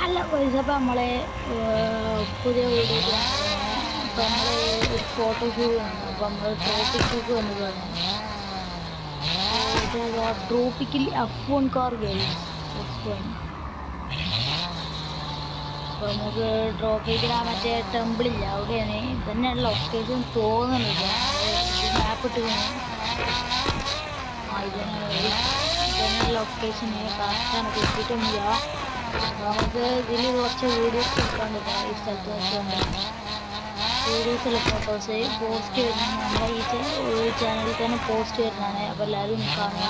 Hello guys, അപ്പോൾ നമ്മളെ പുതിയ വീഡിയോ അപ്പോൾ നമ്മൾ ഒരു ഫോട്ടോഷൂട്ട് ആണ്. അപ്പോൾ നമ്മൾ ട്രോപ്പിക്കിലേക്ക് വന്നതാണ്. Tropical F1 car guys. അപ്പോൾ നമുക്ക് ട്രോപ്പിക്കിൽ മറ്റേ ടെമ്പിളില്ല, അവിടെയാണ് തന്നെയാണ് ലൊക്കേഷൻ തോന്നുന്നത്. മാപ്പ് ഇട്ട് ഇതന്നെ ലൊക്കേഷന് കറക്റ്റാണ്, കിട്ടിയിട്ടൊന്നുമില്ല. നമുക്ക് ഇതിൽ കുറച്ച് വീഡിയോസ് എടുക്കാണ്ട് ഈ സ്ഥലത്ത് വെച്ചുകൊണ്ട് വീഡിയോസിലെ ഫോട്ടോസ് പോസ്റ്റ് വരുന്നത് നമ്മുടെ ഈ ചാനലിൽ തന്നെ പോസ്റ്റ് വരുന്നതാണ്. അപ്പോൾ എല്ലാവരും കാണുക,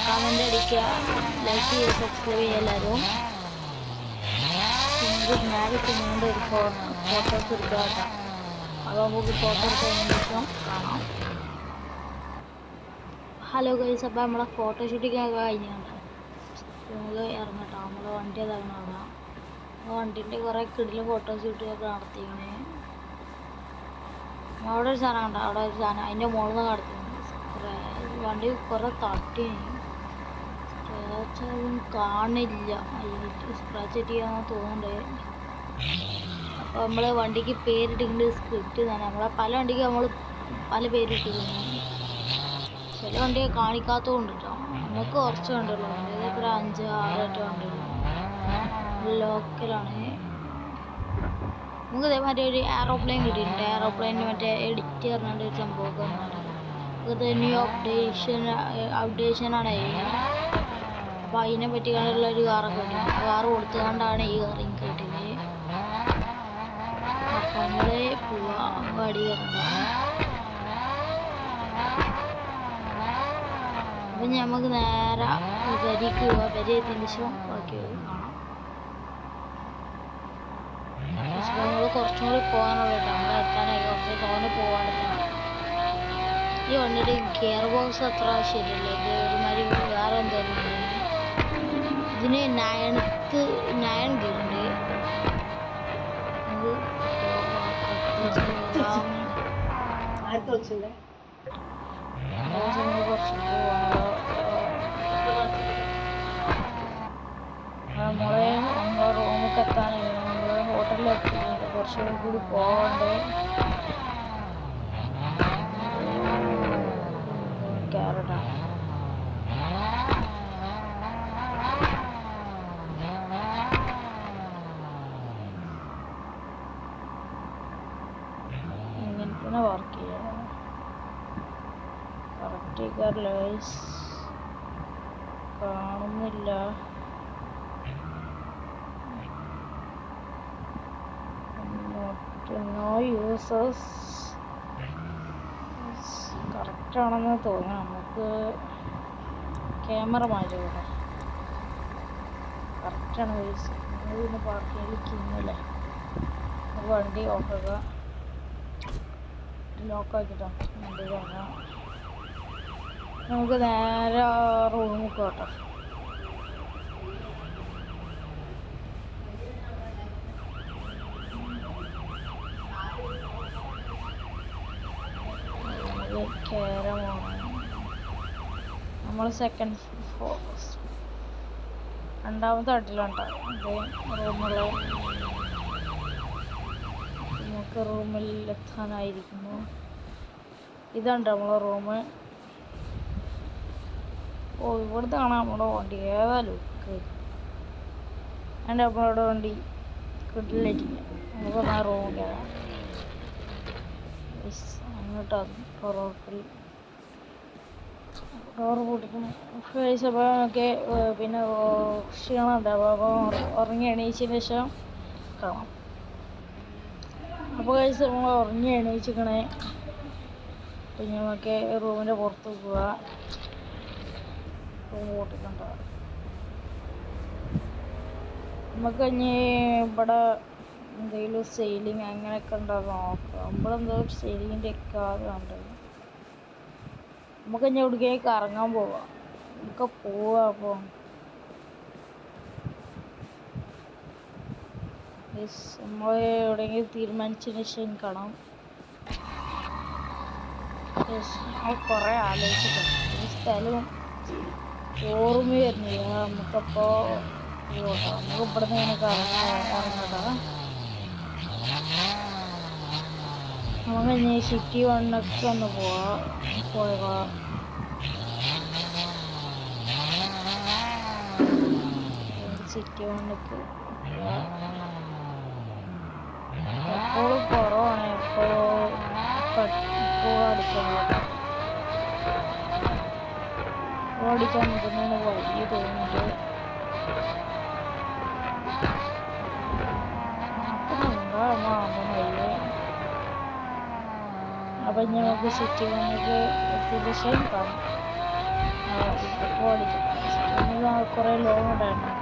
കമൻ്റ് അടിക്കുക, ലൈക്ക് ചെയ്യുക, സബ്സ്ക്രൈബ് ചെയ്യുക എല്ലാവരും. നമുക്ക് മാഗ് ചെയ്യുന്നുണ്ട് ഒരു ഫോട്ടോസ് എടുക്കുക കേട്ടോ. അപ്പോൾ നമുക്ക് ഫോട്ടോ എടുത്തതിന് ശേഷം കാണാം. ഹലോ ഗൈസ്, അപ്പോൾ നമ്മളെ ഫോട്ടോഷൂട്ടിങ് ഒക്കെ കഴിഞ്ഞുണ്ട്. നമുക്ക് ഇറങ്ങട്ടോ. നമ്മളെ വണ്ടി അതാണ് അവിടെ. ആ വണ്ടീൻ്റെ കുറേ കിടില ഫോട്ടോഷൂട്ടൊക്കെ നടത്തിക്കണേ. അവിടെ ഒരു സാധനം കണ്ടോ, അവിടെ ഒരു സാധനം അതിൻ്റെ മുകളിൽ നിന്ന് നടത്തിയിരുന്നു. വണ്ടി കുറേ തട്ടി, സ്ക്രാച്ചൊന്നും കാണില്ല. സ്ക്രാച്ച് ചെയ്യാന്ന് തോന്നുന്നുണ്ട്. അപ്പോൾ നമ്മൾ വണ്ടിക്ക് പേരിട്ടിട്ടുണ്ട് സ്ക്രിപ്റ്റ് തന്നെ. നമ്മളെ പല വണ്ടിക്ക് നമ്മൾ പല പേരിട്ടിരിക്കുന്നു. ചില വണ്ടിയെ കാണിക്കാത്തതുകൊണ്ട് കേട്ടോ. നമുക്ക് കുറച്ച് വണ്ടിയുള്ളൂ, ഏതൊക്കെ ഒരു 5-6 വണ്ടിയുള്ളൂ. ലോക്കലാണ്. നമുക്ക് ഇതേമാതിരി ഒരു എയറോപ്ലെയിൻ കിട്ടിയിട്ടുണ്ട്. എയറോപ്ലെയിനിന് മറ്റേ എഡിറ്റ് പറഞ്ഞിട്ട് ഒരു സംഭവമൊക്കെ വന്നിട്ടുണ്ട്. ഇത് ന്യൂ അപ്ഡേഷനാണ്. അപ്പോൾ അതിനെ പറ്റി കണ്ടുള്ള ഒരു കാറൊക്കെ കിട്ടി. ആ കാറ് കൊടുത്തുകൊണ്ടാണ് ഈ കാർ എനിക്ക് കിട്ടിയത്. അപ്പോൾ നമ്മൾ പോവാം, വടി കയറണം. അപ്പം നമുക്ക് നേരെ വരിക്ക് പോവാം. വരി എത്തിയതിന് ശേഷം ബാക്കി കാണാം. നമ്മൾ കുറച്ചും കൂടി പോകാനുള്ള കേട്ടോ. നമ്മൾ എത്താനായി കുറച്ച് തോന്നെ പോകാണ്ടിട്ടാണ്. ഈ വണ്ടിയുടെ ഗിയർ ബോക്സ് അത്ര ശരിയല്ല. ഇത് ഒരുമാതിരി വേറെ എന്തായാലും ഇതിന് 9 ഗിയറുണ്ട്. നമ്മളെ നമ്മളെ റൂമൊക്കെ എത്താനായി. നമ്മൾ ഹോട്ടലിൽ എത്തിയിട്ടുണ്ട്. കുറച്ചുകൂടി കൂടി പോകണ്ടേ. കേരള ഇങ്ങനെ വർക്ക് ചെയ്യാം. കറക്റ്റ് ലൈസ് കാണുന്നില്ല. No users. കറക്റ്റാണെന്ന് തോന്നുന്നു. നമുക്ക് ക്യാമറ മാറ്റി കൂടെ. കറക്റ്റാണ് യൂസ്. പിന്നെ പാർക്കിങ്ങിൽ കിന്നില്ലേ. വണ്ടി ഓഫാക്കുക, ലോക്കാക്കിയിട്ടാണ് വണ്ടി കാണാം. നമുക്ക് നേരെ റൂമിൽ പോകട്ടോ. നമ്മൾ സെക്കൻഡ് രണ്ടാമത്തെ തട്ടിലുണ്ടാവും. ഇത് റൂമുള്ള നമുക്ക് റൂമിൽ എത്താനായിരിക്കുന്നു. ഇതുണ്ട് നമ്മളെ റൂം. ഓ, ഇവിടുത്തെ കാണാം നമ്മുടെ വണ്ടി. ഏതാ ലുക്ക്. എൻ്റെ നമ്മളവിടെ വണ്ടി കിട്ടില്ലായിരിക്കും. നമുക്ക് ആ റൂം കയറാം. അങ്ങോട്ടാണ് റോട്ടിൽ ഡോറ് പൊട്ടിക്കണം. അപ്പോൾ നമുക്ക് പിന്നെ ക്ഷീണം ഉണ്ടാവും. അപ്പോൾ ഉറങ്ങി എണീച്ചതിന് ശേഷം കാണാം. അപ്പോൾ കഴിച്ച് നമ്മൾ ഉറങ്ങി എണീച്ചിക്കണേ. പിന്നെ നമുക്ക് റൂമിൻ്റെ പുറത്ത് പോവുക. റൂം പൊട്ടിക്കണ്ടാവും. നമുക്ക് ഇനി ഇവിടെ എന്തെങ്കിലും സെയിലിങ് അങ്ങനെയൊക്കെ ഉണ്ടാകും നോക്കാം. നമ്മളെന്തോ സെയിലിങ്ങിൻ്റെ ഒക്കെ കണ്ടത്. നമുക്ക് ഇനി എവിടേക്ക് കറങ്ങാൻ പോവാം. നമുക്ക് പോവാം. അപ്പോൾ നമ്മൾ എവിടെയെങ്കിലും തീരുമാനിച്ചതിന് ശേഷം കാണാം. നമ്മൾ കുറേ ആലോചിച്ചിട്ടുണ്ട്. ഈ സ്ഥലം ഓർമ്മ വരുന്നില്ല. നമുക്കപ്പോൾ പോട്ടോ. നമുക്ക് ഇവിടുന്ന് ഇങ്ങനെ ഇറങ്ങട്ടോ. നമുക്ക് ഇനി സിറ്റി വണ്ണൊക്കെ ഒന്ന് പോയേക്കാം. സിറ്റി വണ്ണക്ക് എപ്പോഴും കുറവാണ്. എപ്പോഴും ഓടിക്കാൻ നിൽക്കുന്നതിന് വഴി തോന്നുന്നുണ്ട്. അപ്പം ഇനി നമുക്ക് സിറ്റി വന്നിട്ട് എത്തിയ കാണാം. ഓടിക്കും കുറേ ലോങ് ഉണ്ടായിരുന്നു.